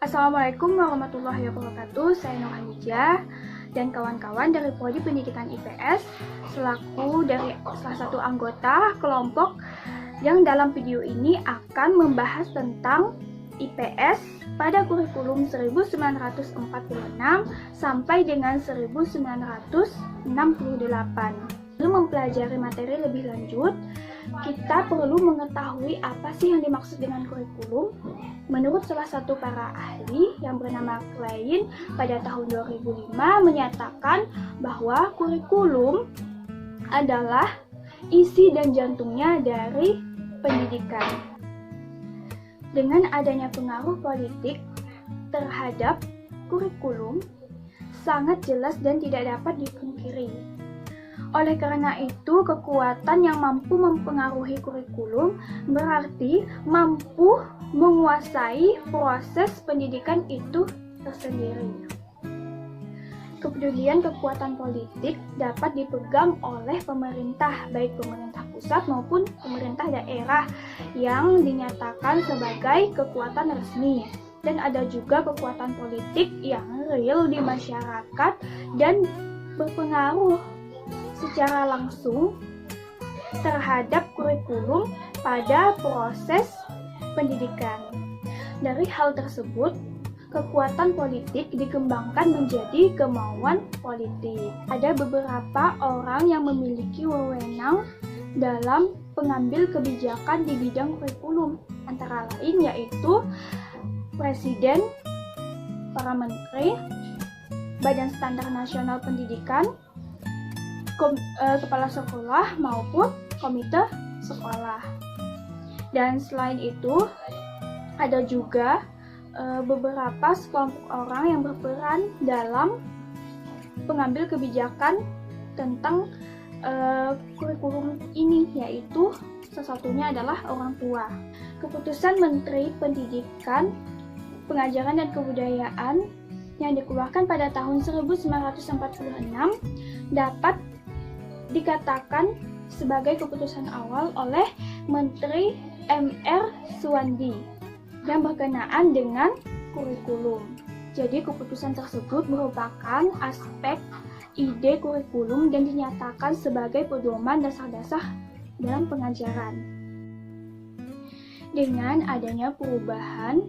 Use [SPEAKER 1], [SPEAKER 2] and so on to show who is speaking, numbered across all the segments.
[SPEAKER 1] Assalamualaikum warahmatullahi wabarakatuh. Saya Nur Hamijah dan kawan-kawan dari Prodi Pendidikan IPS selaku dari salah satu anggota kelompok yang dalam video ini akan membahas tentang IPS pada kurikulum 1946 sampai dengan 1968. Sebelum mempelajari materi lebih lanjut, kita perlu mengetahui apa sih yang dimaksud dengan kurikulum. Menurut salah satu para ahli yang bernama Klein pada tahun 2005 menyatakan bahwa kurikulum adalah isi dan jantungnya dari pendidikan. Dengan adanya pengaruh politik terhadap kurikulum sangat jelas dan tidak dapat dipungkiri. Oleh karena itu, kekuatan yang mampu mempengaruhi kurikulum berarti mampu menguasai proses pendidikan itu tersendiri. Kepedulian kekuatan politik dapat dipegang oleh pemerintah, baik pemerintah pusat maupun pemerintah daerah yang dinyatakan sebagai kekuatan resmi. Dan ada juga kekuatan politik yang real di masyarakat dan berpengaruh secara langsung terhadap kurikulum pada proses pendidikan. Dari hal tersebut, kekuatan politik dikembangkan menjadi kemauan politik. Ada beberapa orang yang memiliki wewenang dalam pengambil kebijakan di bidang kurikulum, antara lain yaitu Presiden, para menteri, Badan Standar Nasional Pendidikan, kepala sekolah maupun komite sekolah. Dan selain itu ada juga beberapa sekelompok orang yang berperan dalam pengambil kebijakan tentang kurikulum ini, yaitu salah satunya adalah orang tua. Keputusan Menteri Pendidikan, Pengajaran dan Kebudayaan yang dikeluarkan pada tahun 1946 dapat dikatakan sebagai keputusan awal oleh Menteri M.R. Suwandi yang berkenaan dengan kurikulum. Jadi keputusan tersebut merupakan aspek ide kurikulum dan dinyatakan sebagai pedoman dasar-dasar dalam pengajaran. Dengan adanya perubahan,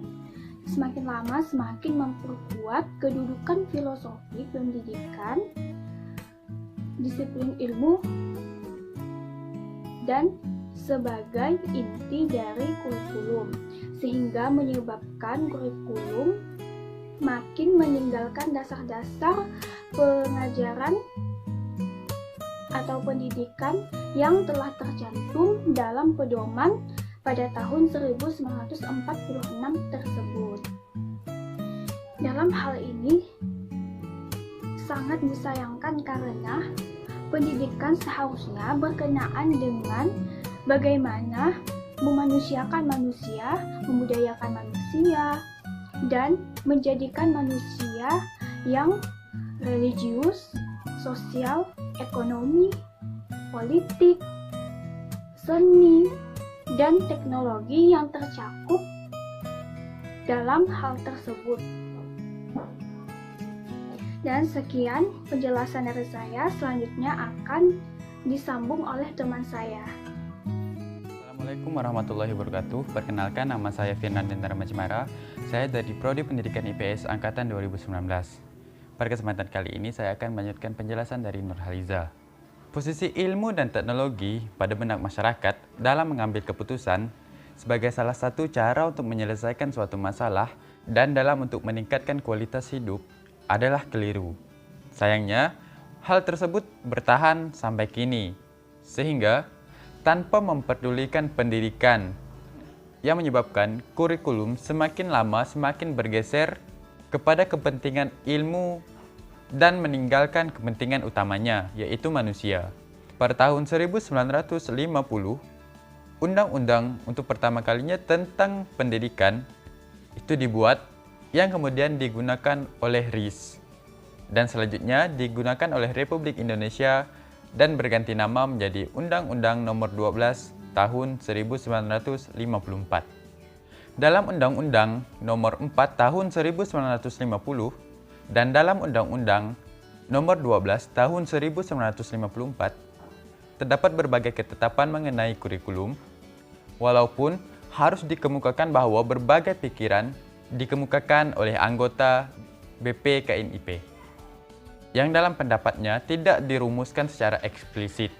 [SPEAKER 1] semakin lama semakin memperkuat kedudukan filosofi pendidikan, disiplin ilmu, dan sebagai inti dari kurikulum, sehingga menyebabkan kurikulum makin meninggalkan dasar-dasar pengajaran atau pendidikan yang telah tercantum dalam pedoman pada tahun 1946 tersebut. Dalam hal ini sangat disayangkan karena pendidikan seharusnya berkenaan dengan bagaimana memanusiakan manusia, membudayakan manusia, dan menjadikan manusia yang religius, sosial, ekonomi, politik, seni, dan teknologi yang tercakup dalam hal tersebut. Dan sekian penjelasan dari saya, selanjutnya akan disambung oleh teman saya.
[SPEAKER 2] Assalamualaikum warahmatullahi wabarakatuh. Perkenalkan, nama saya Firnan Dentara Majmara. Saya dari Prodi Pendidikan IPS Angkatan 2019. Pada kesempatan kali ini saya akan melanjutkan penjelasan dari Nurhaliza. Posisi ilmu dan teknologi pada benak masyarakat dalam mengambil keputusan sebagai salah satu cara untuk menyelesaikan suatu masalah dan dalam untuk meningkatkan kualitas hidup adalah keliru. Sayangnya, hal tersebut bertahan sampai kini, sehingga tanpa memperdulikan pendidikan yang menyebabkan kurikulum semakin lama semakin bergeser kepada kepentingan ilmu dan meninggalkan kepentingan utamanya, yaitu manusia. Pada tahun 1950, undang-undang untuk pertama kalinya tentang pendidikan itu dibuat yang kemudian digunakan oleh RIS dan selanjutnya digunakan oleh Republik Indonesia dan berganti nama menjadi Undang-Undang Nomor 12 Tahun 1954. Dalam Undang-Undang Nomor 4 Tahun 1950 dan dalam Undang-Undang Nomor 12 Tahun 1954 terdapat berbagai ketetapan mengenai kurikulum, walaupun harus dikemukakan bahwa berbagai pikiran dikemukakan oleh anggota BPKNIP yang dalam pendapatnya tidak dirumuskan secara eksplisit.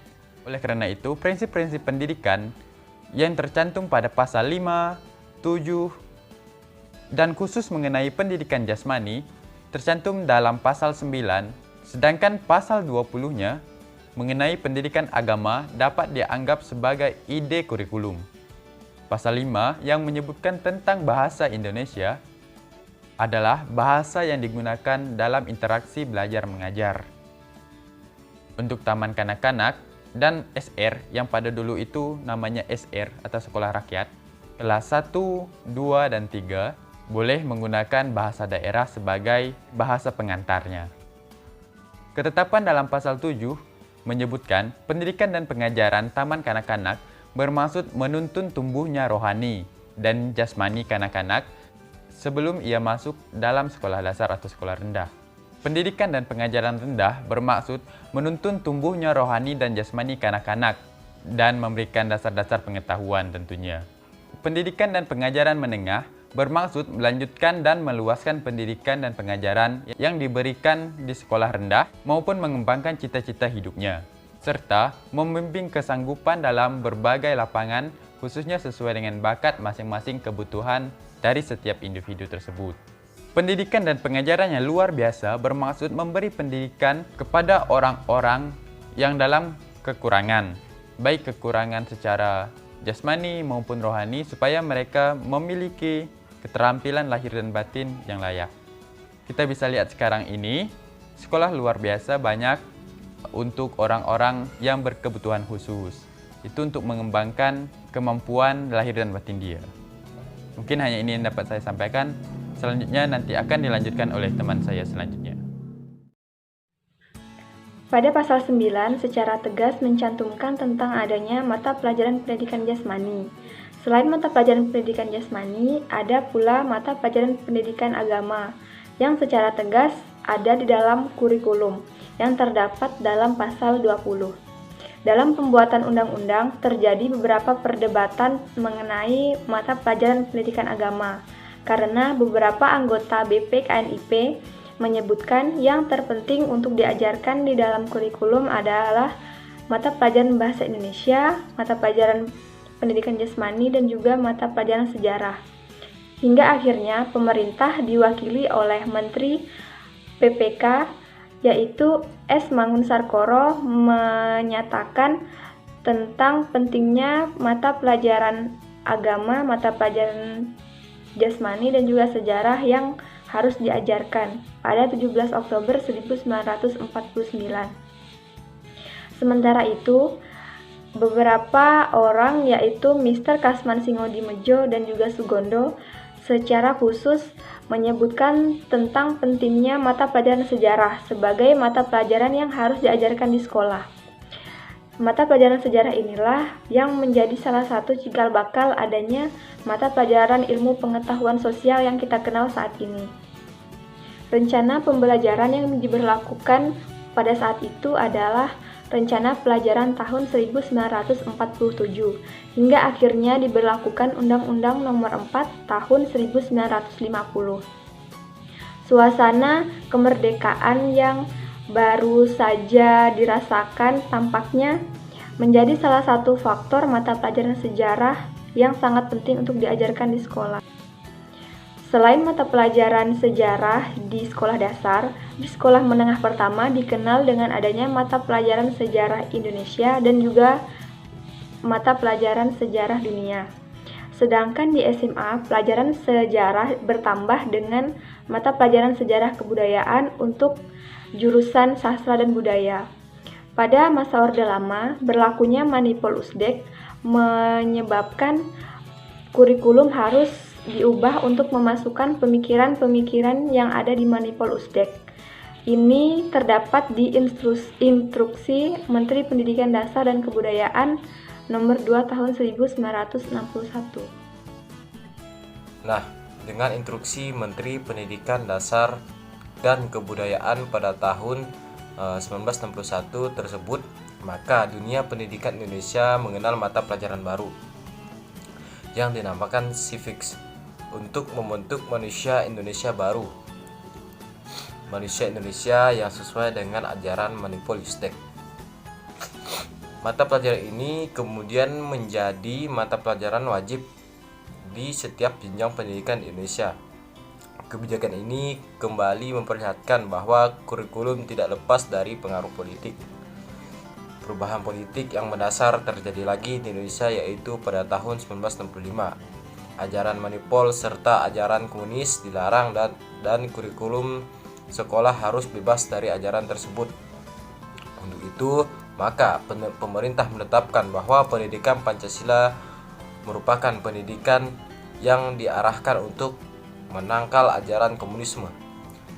[SPEAKER 2] Oleh karena itu, prinsip-prinsip pendidikan yang tercantum pada pasal 5, 7, dan khusus mengenai pendidikan jasmani tercantum dalam pasal 9, sedangkan pasal 20-nya mengenai pendidikan agama dapat dianggap sebagai ide kurikulum. Pasal 5 yang menyebutkan tentang bahasa Indonesia adalah bahasa yang digunakan dalam interaksi belajar mengajar. Untuk taman kanak-kanak dan SR yang pada dulu itu namanya SR atau Sekolah Rakyat, kelas 1, 2, dan 3 boleh menggunakan bahasa daerah sebagai bahasa pengantarnya. Ketetapan dalam pasal 7 menyebutkan pendidikan dan pengajaran taman kanak-kanak bermaksud menuntun tumbuhnya rohani dan jasmani kanak-kanak sebelum ia masuk dalam sekolah dasar atau sekolah rendah. Pendidikan dan pengajaran rendah bermaksud menuntun tumbuhnya rohani dan jasmani kanak-kanak dan memberikan dasar-dasar pengetahuan tentunya. Pendidikan dan pengajaran menengah bermaksud melanjutkan dan meluaskan pendidikan dan pengajaran yang diberikan di sekolah rendah maupun mengembangkan cita-cita hidupnya, serta membimbing kesanggupan dalam berbagai lapangan khususnya sesuai dengan bakat masing-masing kebutuhan dari setiap individu tersebut. Pendidikan dan pengajaran yang luar biasa bermaksud memberi pendidikan kepada orang-orang yang dalam kekurangan, baik kekurangan secara jasmani maupun rohani, supaya mereka memiliki keterampilan lahir dan batin yang layak. Kita bisa lihat sekarang ini, sekolah luar biasa banyak untuk orang-orang yang berkebutuhan khusus. Itu untuk mengembangkan kemampuan lahir dan batin dia. Mungkin hanya ini yang dapat saya sampaikan. Selanjutnya nanti akan dilanjutkan oleh teman saya selanjutnya.
[SPEAKER 1] Pada pasal 9 secara tegas mencantumkan tentang adanya mata pelajaran pendidikan jasmani. Selain mata pelajaran pendidikan jasmani, ada pula mata pelajaran pendidikan agama yang secara tegas ada di dalam kurikulum yang terdapat dalam pasal 20. Dalam pembuatan undang-undang terjadi beberapa perdebatan mengenai mata pelajaran pendidikan agama karena beberapa anggota BPKNIP menyebutkan yang terpenting untuk diajarkan di dalam kurikulum adalah mata pelajaran bahasa Indonesia, mata pelajaran pendidikan jasmani, dan juga mata pelajaran sejarah. Hingga akhirnya pemerintah diwakili oleh Menteri PPK yaitu S. Mangunsarkoro menyatakan tentang pentingnya mata pelajaran agama, mata pelajaran jasmani, dan juga sejarah yang harus diajarkan pada 17 Oktober 1949. Sementara itu, beberapa orang yaitu Mr. Kasman Singodimedjo dan juga Sugondo secara khusus menyebutkan tentang pentingnya mata pelajaran sejarah sebagai mata pelajaran yang harus diajarkan di sekolah. Mata pelajaran sejarah inilah yang menjadi salah satu cikal bakal adanya mata pelajaran ilmu pengetahuan sosial yang kita kenal saat ini. Rencana pembelajaran yang diberlakukan pada saat itu adalah Rencana Pelajaran tahun 1947 hingga akhirnya diberlakukan Undang-Undang Nomor 4 Tahun 1950. Suasana kemerdekaan yang baru saja dirasakan tampaknya menjadi salah satu faktor mata pelajaran sejarah yang sangat penting untuk diajarkan di sekolah. Selain mata pelajaran sejarah di sekolah dasar, di sekolah menengah pertama dikenal dengan adanya mata pelajaran sejarah Indonesia dan juga mata pelajaran sejarah dunia. Sedangkan di SMA, pelajaran sejarah bertambah dengan mata pelajaran sejarah kebudayaan untuk jurusan sastra dan budaya. Pada masa Orde Lama, berlakunya Manipol Usdek menyebabkan kurikulum harus diubah untuk memasukkan pemikiran-pemikiran yang ada di Manipol Usdek. Ini terdapat di Instruksi Menteri Pendidikan Dasar dan Kebudayaan Nomor 2 Tahun 1961.
[SPEAKER 3] Nah, dengan instruksi Menteri Pendidikan Dasar dan Kebudayaan pada tahun 1961 tersebut, maka dunia pendidikan Indonesia mengenal mata pelajaran baru yang dinamakan civics untuk membentuk manusia Indonesia baru. Manusia Indonesia yang sesuai dengan ajaran Manipolistek. Mata pelajaran ini kemudian menjadi mata pelajaran wajib di setiap jenjang pendidikan di Indonesia. Kebijakan ini kembali memperlihatkan bahwa kurikulum tidak lepas dari pengaruh politik. Perubahan politik yang mendasar terjadi lagi di Indonesia, yaitu pada tahun 1965. Ajaran Manipol serta ajaran komunis dilarang dan kurikulum sekolah harus bebas dari ajaran tersebut. Untuk itu, maka pemerintah menetapkan bahwa pendidikan Pancasila merupakan pendidikan yang diarahkan untuk menangkal ajaran komunisme.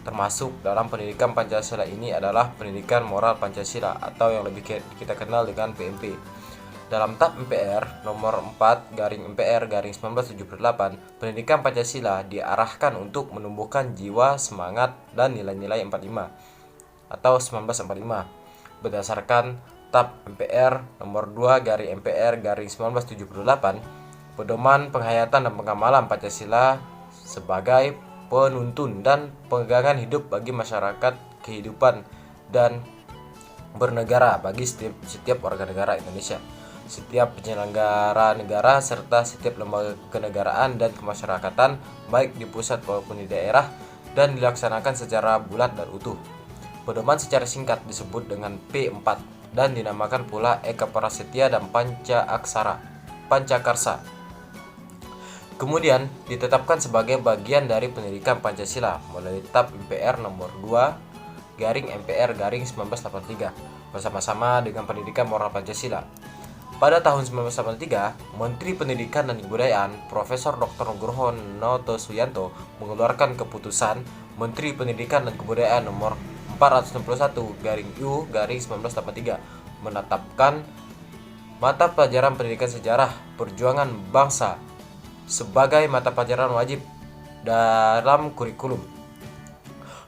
[SPEAKER 3] Termasuk dalam pendidikan Pancasila ini adalah pendidikan moral Pancasila atau yang lebih kita kenal dengan PMP. Dalam TAP MPR nomor 4/MPR/1978, pendidikan Pancasila diarahkan untuk menumbuhkan jiwa, semangat, dan nilai-nilai 45 atau 1945. Berdasarkan TAP MPR nomor 2/MPR/1978, pedoman penghayatan dan pengamalan Pancasila sebagai penuntun dan pegangan hidup bagi masyarakat, kehidupan dan bernegara bagi setiap warga negara Indonesia, setiap penyelenggara negara, serta setiap lembaga kenegaraan dan kemasyarakatan, baik di pusat maupun di daerah, dan dilaksanakan secara bulat dan utuh. Pedoman secara singkat disebut dengan P4 dan dinamakan pula Eka Prasetya dan Pancakarsa. Kemudian ditetapkan sebagai bagian dari pendidikan Pancasila melalui TAP MPR nomor 2/MPR/1983 bersama-sama dengan pendidikan moral Pancasila. Pada tahun 1983, Menteri Pendidikan dan Kebudayaan Profesor Dr. Nugroho Notosuyanto mengeluarkan keputusan Menteri Pendidikan dan Kebudayaan nomor 461/U/1983 menetapkan mata pelajaran pendidikan sejarah perjuangan bangsa sebagai mata pelajaran wajib dalam kurikulum.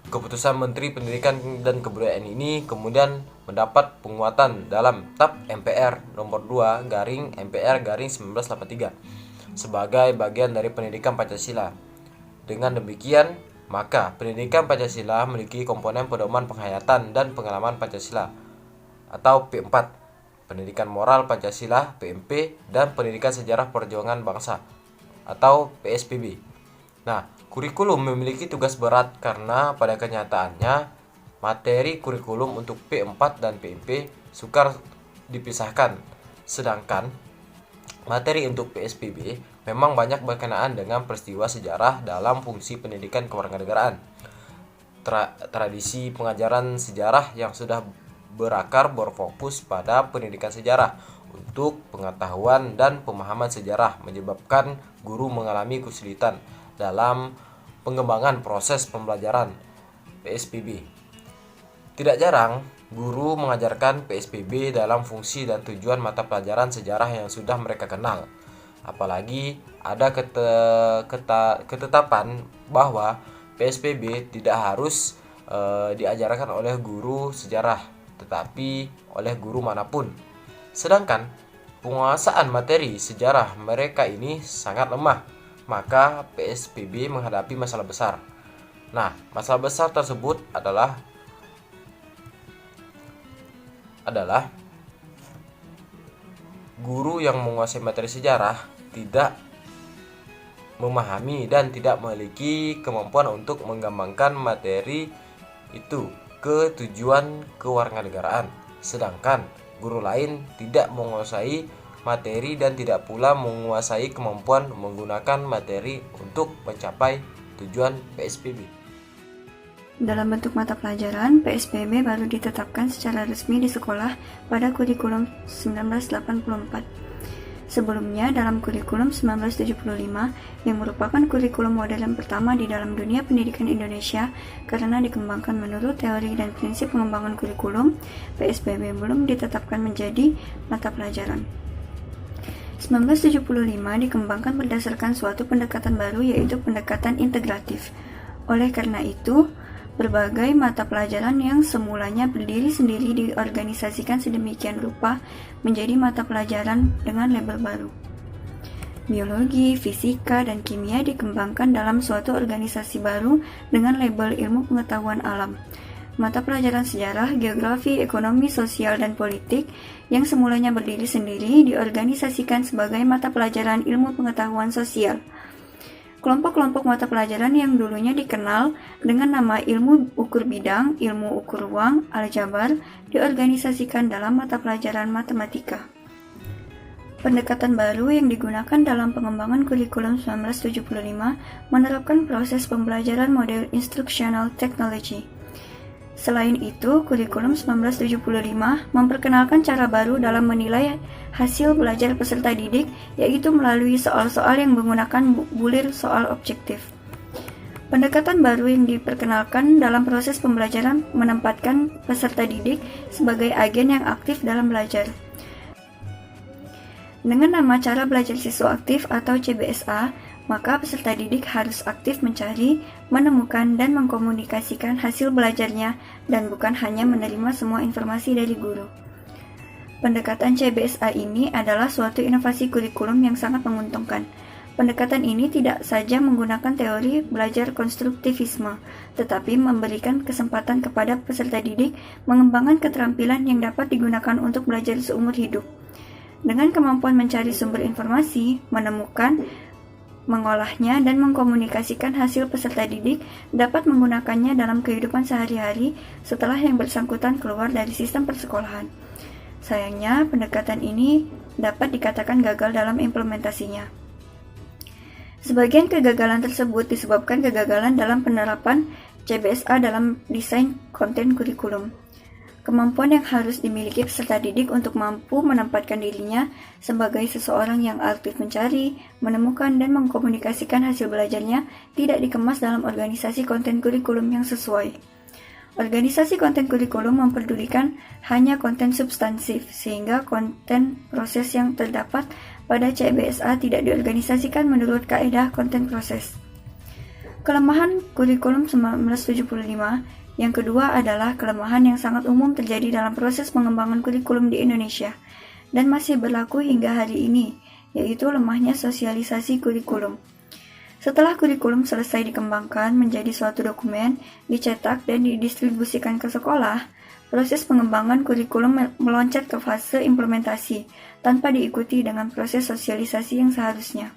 [SPEAKER 3] Keputusan Menteri Pendidikan dan Kebudayaan ini kemudian mendapat penguatan dalam TAP MPR nomor 2/MPR/1983 sebagai bagian dari pendidikan Pancasila. Dengan demikian, maka pendidikan Pancasila memiliki komponen pedoman penghayatan dan pengalaman Pancasila atau P4, pendidikan moral Pancasila PMP, dan pendidikan sejarah perjuangan bangsa atau PSPB. Nah, kurikulum memiliki tugas berat karena pada kenyataannya materi kurikulum untuk P4 dan PMP sukar dipisahkan, sedangkan materi untuk PSPB memang banyak berkenaan dengan peristiwa sejarah dalam fungsi pendidikan kewarganegaraan. Tradisi pengajaran sejarah yang sudah berakar berfokus pada pendidikan sejarah untuk pengetahuan dan pemahaman sejarah menyebabkan guru mengalami kesulitan dalam pengembangan proses pembelajaran PSPB. Tidak jarang guru mengajarkan PSPB dalam fungsi dan tujuan mata pelajaran sejarah yang sudah mereka kenal. Apalagi ada ketetapan bahwa PSPB tidak harus diajarkan oleh guru sejarah, tetapi oleh guru manapun. Sedangkan penguasaan materi sejarah mereka ini sangat lemah, maka PSPB menghadapi masalah besar. Nah, masalah besar tersebut adalah guru yang menguasai materi sejarah tidak memahami dan tidak memiliki kemampuan untuk mengembangkan materi itu ke tujuan kewarganegaraan. Sedangkan guru lain tidak menguasai materi dan tidak pula menguasai kemampuan menggunakan materi untuk mencapai tujuan PSPB.
[SPEAKER 1] Dalam bentuk mata pelajaran, PSBB baru ditetapkan secara resmi di sekolah pada kurikulum 1984. Sebelumnya, dalam kurikulum 1975 yang merupakan kurikulum modern pertama di dalam dunia pendidikan Indonesia karena dikembangkan menurut teori dan prinsip pengembangan kurikulum, PSBB belum ditetapkan menjadi mata pelajaran.
[SPEAKER 4] 1975 dikembangkan berdasarkan suatu pendekatan baru, yaitu pendekatan integratif. Oleh karena itu, berbagai mata pelajaran yang semulanya berdiri sendiri diorganisasikan sedemikian rupa menjadi mata pelajaran dengan label baru. Biologi, fisika, dan kimia dikembangkan dalam suatu organisasi baru dengan label ilmu pengetahuan alam. Mata pelajaran sejarah, geografi, ekonomi, sosial, dan politik yang semulanya berdiri sendiri diorganisasikan sebagai mata pelajaran ilmu pengetahuan sosial. Kelompok-kelompok mata pelajaran yang dulunya dikenal dengan nama ilmu ukur bidang, ilmu ukur ruang, aljabar, diorganisasikan dalam mata pelajaran matematika. Pendekatan baru yang digunakan dalam pengembangan kurikulum 1975 menerapkan proses pembelajaran model instructional technology. Selain itu, kurikulum 1975 memperkenalkan cara baru dalam menilai hasil belajar peserta didik, yaitu melalui soal-soal yang menggunakan bulir soal objektif. Pendekatan baru yang diperkenalkan dalam proses pembelajaran menempatkan peserta didik sebagai agen yang aktif dalam belajar. Dengan nama cara belajar siswa aktif atau CBSA, maka peserta didik harus aktif mencari, menemukan, dan mengkomunikasikan hasil belajarnya dan bukan hanya menerima semua informasi dari guru. Pendekatan CBSA ini adalah suatu inovasi kurikulum yang sangat menguntungkan. Pendekatan ini tidak saja menggunakan teori belajar konstruktivisme, tetapi memberikan kesempatan kepada peserta didik mengembangkan keterampilan yang dapat digunakan untuk belajar seumur hidup. Dengan kemampuan mencari sumber informasi, menemukan, mengolahnya, dan mengkomunikasikan hasil peserta didik dapat menggunakannya dalam kehidupan sehari-hari setelah yang bersangkutan keluar dari sistem persekolahan. Sayangnya, pendekatan ini dapat dikatakan gagal dalam implementasinya. Sebagian kegagalan tersebut disebabkan kegagalan dalam penerapan CBSA dalam desain konten kurikulum. Kemampuan yang harus dimiliki peserta didik untuk mampu menempatkan dirinya sebagai seseorang yang aktif mencari, menemukan, dan mengkomunikasikan hasil belajarnya tidak dikemas dalam organisasi konten kurikulum yang sesuai. Organisasi konten kurikulum memperdulikan hanya konten substansif, sehingga konten proses yang terdapat pada CBSA tidak diorganisasikan menurut kaedah konten proses. Kelemahan kurikulum 1975 yang kedua adalah kelemahan yang sangat umum terjadi dalam proses pengembangan kurikulum di Indonesia dan masih berlaku hingga hari ini, yaitu lemahnya sosialisasi kurikulum. Setelah kurikulum selesai dikembangkan menjadi suatu dokumen, dicetak dan didistribusikan ke sekolah, proses pengembangan kurikulum meloncat ke fase implementasi tanpa diikuti dengan proses sosialisasi yang seharusnya.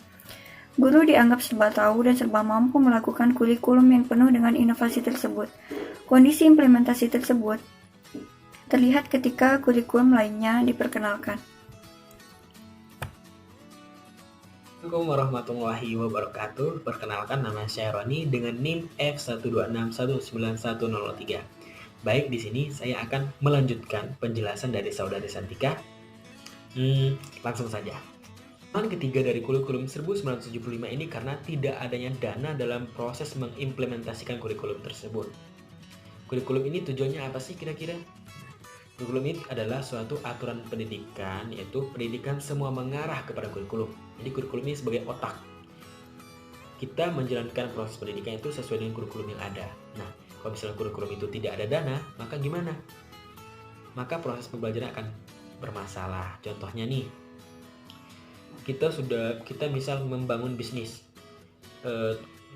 [SPEAKER 4] Guru dianggap serba tahu dan serba mampu melakukan kurikulum yang penuh dengan inovasi tersebut. Kondisi implementasi tersebut terlihat ketika kurikulum lainnya diperkenalkan.
[SPEAKER 5] Assalamualaikum warahmatullahi wabarakatuh. Perkenalkan, nama saya Roni dengan NIM F126191003. Baik, di sini saya akan melanjutkan penjelasan dari Saudari Santika. Langsung saja. Kelemahan ketiga dari kurikulum 1975 ini karena tidak adanya dana dalam proses mengimplementasikan kurikulum tersebut. Kurikulum ini tujuannya apa sih kira-kira? Kurikulum ini adalah suatu aturan pendidikan, yaitu pendidikan semua mengarah kepada kurikulum. Jadi kurikulum ini sebagai otak. Kita menjalankan proses pendidikan itu sesuai dengan kurikulum yang ada. Nah, kalau misalnya kurikulum itu tidak ada dana, maka gimana? Maka proses pembelajaran akan bermasalah. Contohnya nih, kita misal membangun bisnis,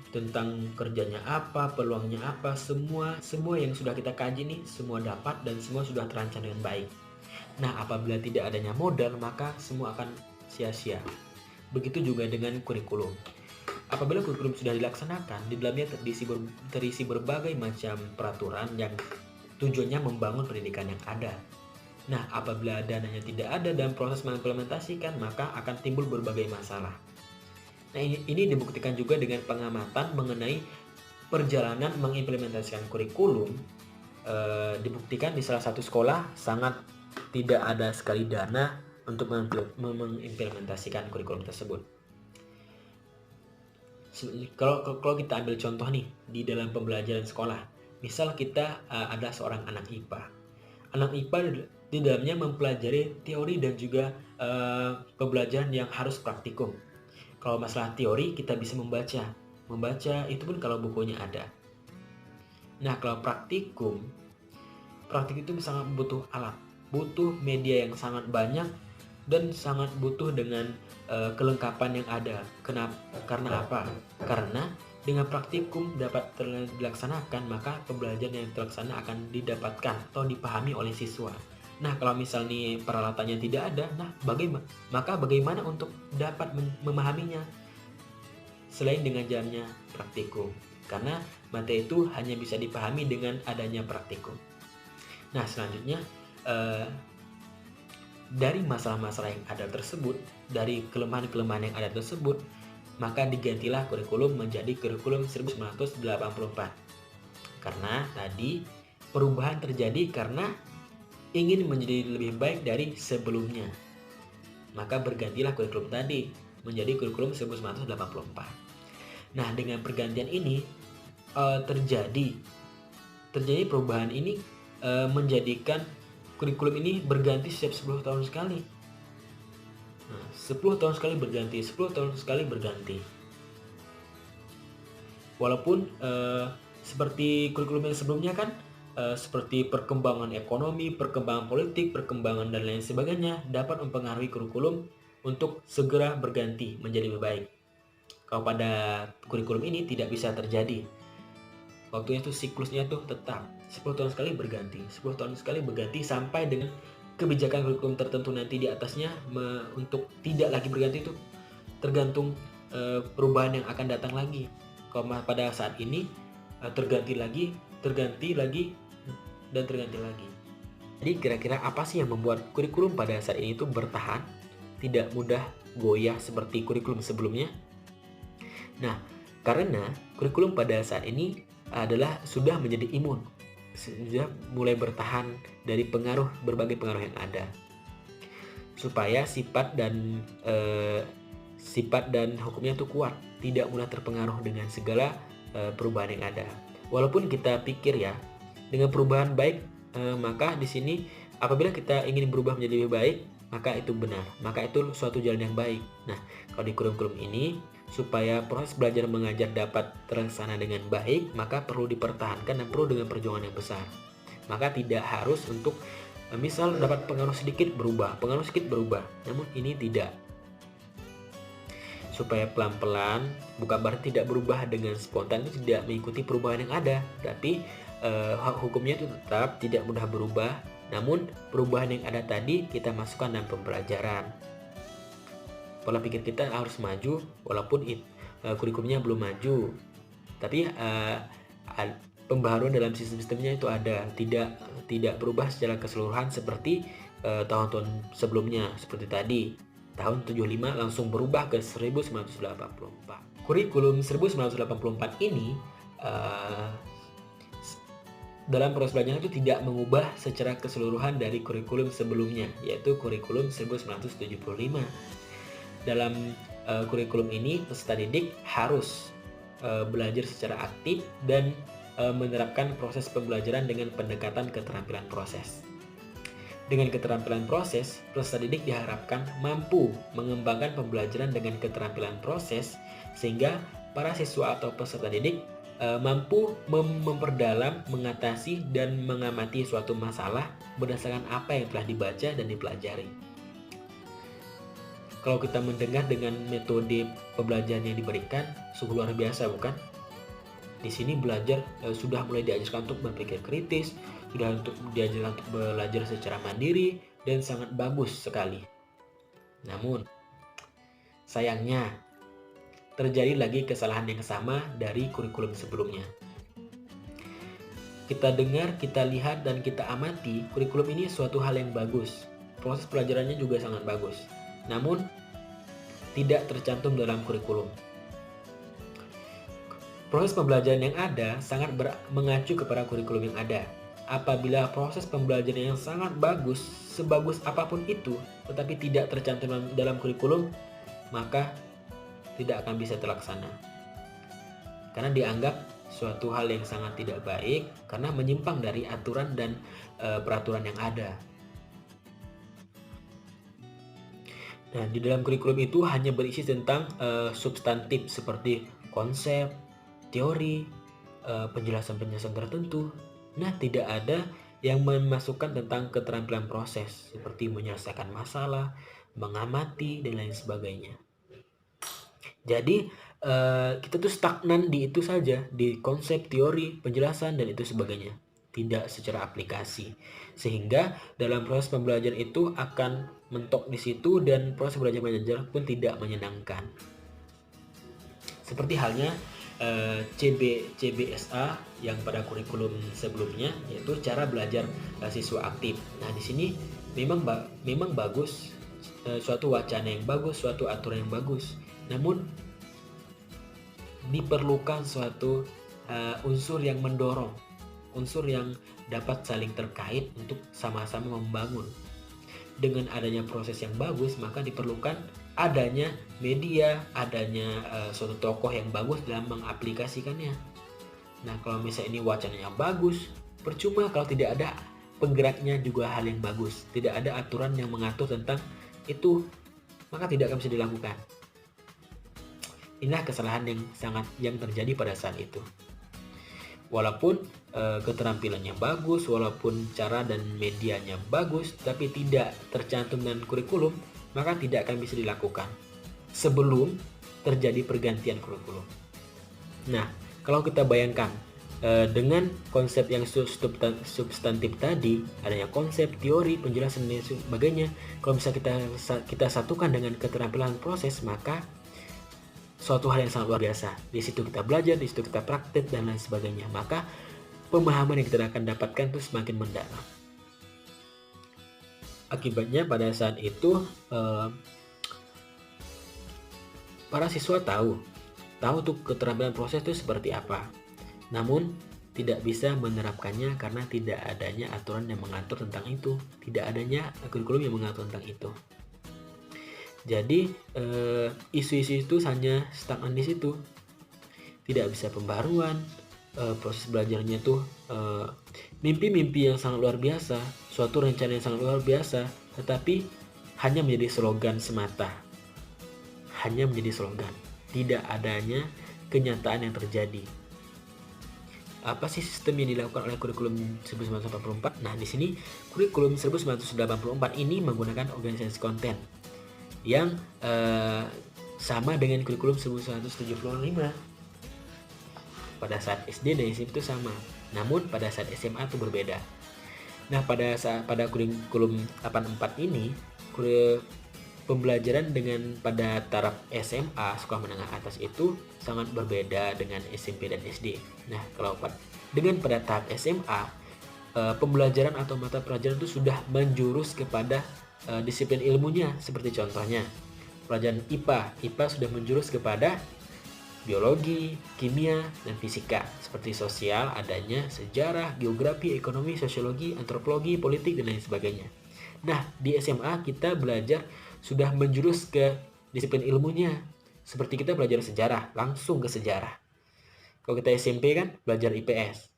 [SPEAKER 5] tentang kerjanya apa, peluangnya apa, semua yang sudah kita kaji nih, semua dapat dan semua sudah terancang dengan baik. Nah, apabila tidak adanya modal, maka semua akan sia-sia. Begitu juga dengan kurikulum. Apabila kurikulum sudah dilaksanakan, di dalamnya terisi berbagai macam peraturan yang tujuannya membangun pendidikan yang ada. Nah, apabila dananya tidak ada dalam proses mengimplementasikan, maka akan timbul berbagai masalah. Nah, ini dibuktikan juga dengan pengamatan mengenai perjalanan mengimplementasikan kurikulum. Dibuktikan di salah satu sekolah sangat tidak ada sekali dana untuk mengimplementasikan kurikulum tersebut. Kalau kita ambil contoh nih di dalam pembelajaran sekolah, misal kita ada seorang anak IPA. Anak IPA di dalamnya mempelajari teori dan juga pembelajaran yang harus praktikum. Kalau masalah teori kita bisa membaca itu pun kalau bukunya ada. Nah, kalau praktik itu sangat butuh alat, butuh media yang sangat banyak, dan sangat butuh dengan kelengkapan yang ada. Karena apa? Karena dengan praktikum dapat dilaksanakan, maka pembelajaran yang terlaksana akan didapatkan atau dipahami oleh siswa. Nah, kalau misalnya peralatannya tidak ada, maka bagaimana untuk dapat memahaminya selain dengan jalannya praktikum? Karena materi itu hanya bisa dipahami dengan adanya praktikum. Nah, selanjutnya dari masalah-masalah yang ada tersebut, dari kelemahan-kelemahan yang ada tersebut, maka digantilah kurikulum menjadi kurikulum 1984. Karena tadi perubahan terjadi karena ingin menjadi lebih baik dari sebelumnya. Maka bergantilah kurikulum tadi menjadi kurikulum 1984. Nah, dengan pergantian ini terjadi perubahan ini menjadikan kurikulum ini berganti setiap 10 tahun sekali. Nah, 10 tahun sekali berganti, 10 tahun sekali berganti. Walaupun seperti kurikulum yang sebelumnya kan, seperti perkembangan ekonomi, perkembangan politik, perkembangan dan lain sebagainya dapat mempengaruhi kurikulum untuk segera berganti menjadi lebih baik. Kalau pada kurikulum ini tidak bisa terjadi. Waktunya itu siklusnya tuh tetap 10 tahun sekali berganti, 10 tahun sekali berganti sampai dengan kebijakan kurikulum tertentu nanti di atasnya untuk tidak lagi berganti itu tergantung perubahan yang akan datang lagi. Kalau pada saat ini terganti lagi, dan terganti lagi. Jadi kira-kira apa sih yang membuat kurikulum pada saat ini itu bertahan, tidak mudah goyah seperti kurikulum sebelumnya? Nah, karena kurikulum pada saat ini adalah sudah menjadi imun, sudah mulai bertahan dari berbagai pengaruh yang ada, supaya sifat dan hukumnya itu kuat, tidak mudah terpengaruh dengan segala perubahan yang ada. Walaupun kita pikir ya, dengan perubahan baik, maka di sini apabila kita ingin berubah menjadi lebih baik, maka itu benar, maka itu suatu jalan yang baik. Nah, kalau di kurikulum ini, supaya proses belajar mengajar dapat terlaksana dengan baik, maka perlu dipertahankan dan perlu dengan perjuangan yang besar. Maka tidak harus untuk misal dapat pengaruh sedikit berubah, namun ini tidak. Supaya pelan-pelan, bukan berarti tidak berubah dengan spontan, itu tidak mengikuti perubahan yang ada, tapi hukumnya itu tetap tidak mudah berubah. Namun perubahan yang ada tadi kita masukkan dalam pembelajaran. Pola pikir kita harus maju, walaupun kurikulumnya belum maju, tapi pembaharuan dalam sistemnya itu ada, tidak berubah secara keseluruhan seperti tahun-tahun sebelumnya. Seperti tadi tahun 75 langsung berubah ke 1984. Kurikulum 1984 ini dalam proses belajar itu tidak mengubah secara keseluruhan dari kurikulum sebelumnya, yaitu kurikulum 1975. Dalam kurikulum ini peserta didik harus belajar secara aktif dan menerapkan proses pembelajaran dengan pendekatan keterampilan proses. Dengan keterampilan proses, peserta didik diharapkan mampu mengembangkan pembelajaran dengan keterampilan proses sehingga para siswa atau peserta didik mampu memperdalam, mengatasi, dan mengamati suatu masalah berdasarkan apa yang telah dibaca dan dipelajari. Kalau kita mendengar dengan metode pembelajaran yang diberikan, sungguh luar biasa, bukan? Di sini belajar sudah mulai diajarkan untuk berpikir kritis, sudah diajarkan untuk belajar secara mandiri, dan sangat bagus sekali. Namun, sayangnya, terjadi lagi kesalahan yang sama dari kurikulum sebelumnya. Kita dengar, kita lihat, dan kita amati, kurikulum ini suatu hal yang bagus. Proses pelajarannya juga sangat bagus. Namun, tidak tercantum dalam kurikulum. Proses pembelajaran yang ada sangat mengacu kepada kurikulum yang ada. Apabila proses pembelajaran yang sangat bagus, sebagus apapun itu, tetapi tidak tercantum dalam kurikulum, maka tidak akan bisa terlaksana. Karena dianggap suatu hal yang sangat tidak baik, karena menyimpang dari aturan dan peraturan yang ada. Nah, di dalam kurikulum itu hanya berisi tentang substantif seperti konsep, teori, penjelasan-penjelasan tertentu. Nah, tidak ada yang memasukkan tentang keterampilan proses seperti menyelesaikan masalah, mengamati, dan lain sebagainya. Jadi kita tuh stagnan di itu saja, di konsep, teori, penjelasan, dan itu sebagainya, tidak secara aplikasi, sehingga dalam proses pembelajaran itu akan mentok di situ dan proses belajar mengajar pun tidak menyenangkan. Seperti halnya CBSA yang pada kurikulum sebelumnya, yaitu cara belajar siswa aktif. Nah, di sini memang bagus, suatu wacana yang bagus, suatu aturan yang bagus. Namun diperlukan suatu unsur yang mendorong, unsur yang dapat saling terkait untuk sama-sama membangun. Dengan adanya proses yang bagus, maka diperlukan adanya media, adanya suatu tokoh yang bagus dalam mengaplikasikannya. Nah, kalau misalnya ini wacananya bagus, percuma kalau tidak ada penggeraknya juga hal yang bagus, tidak ada aturan yang mengatur tentang itu, maka tidak akan bisa dilakukan. Inilah kesalahan yang terjadi pada saat itu. Walaupun keterampilannya bagus, walaupun cara dan medianya bagus, tapi tidak tercantum dalam kurikulum, maka tidak akan bisa dilakukan sebelum terjadi pergantian kurikulum. Nah, kalau kita bayangkan dengan konsep yang substantif tadi, adanya konsep, teori, penjelasan, dan sebagainya, kalau misalnya kita satukan dengan keterampilan proses, maka suatu hal yang sangat luar biasa. Di situ kita belajar, di situ kita praktek, dan lain sebagainya. Maka pemahaman yang kita akan dapatkan itu semakin mendalam. Akibatnya pada saat itu para siswa tahu tuh keterampilan proses itu seperti apa. Namun tidak bisa menerapkannya karena tidak adanya aturan yang mengatur tentang itu, tidak adanya kurikulum yang mengatur tentang itu. Jadi isu-isu itu hanya stagnan di situ, tidak bisa pembaruan. Proses belajarnya tuh mimpi-mimpi yang sangat luar biasa, suatu rencana yang sangat luar biasa, tetapi hanya menjadi slogan semata, hanya menjadi slogan, tidak adanya kenyataan yang terjadi. Apa sih sistem yang dilakukan oleh kurikulum 1984? Nah, di sini kurikulum 1984 ini menggunakan organisasi konten yang sama dengan kurikulum 1975. Pada saat SD dan SMP itu sama, namun pada saat SMA itu berbeda. Nah, pada kurikulum 84 ini, pembelajaran dengan pada taraf SMA, sekolah menengah atas, itu sangat berbeda dengan SMP dan SD. Nah, kalau dengan pada tahap SMA, pembelajaran atau mata pelajaran itu sudah menjurus kepada disiplin ilmunya. Seperti contohnya pelajaran IPA sudah menjurus kepada biologi, kimia, dan fisika. Seperti sosial adanya sejarah, geografi, ekonomi, sosiologi, antropologi, politik, dan lain sebagainya. Nah, di SMA kita belajar sudah menjurus ke disiplin ilmunya. Seperti kita belajar sejarah, langsung ke sejarah. Kalau kita SMP kan belajar IPS.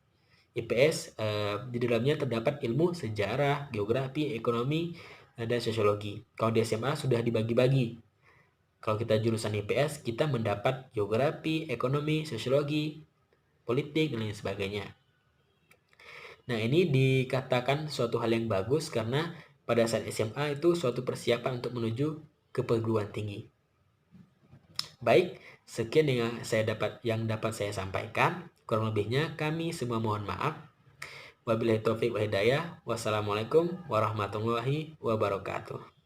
[SPEAKER 5] Di dalamnya terdapat ilmu sejarah, geografi, ekonomi, dan sosiologi. Kalau di SMA sudah dibagi-bagi. Kalau kita jurusan IPS, kita mendapat geografi, ekonomi, sosiologi, politik, dan lain sebagainya. Nah, ini dikatakan suatu hal yang bagus karena pada saat SMA itu suatu persiapan untuk menuju ke perguruan tinggi. Baik, sekian yang dapat saya sampaikan. Kurang lebihnya kami semua mohon maaf. Wabillahi taufiq wal hidayah. Wassalamualaikum warahmatullahi wabarakatuh.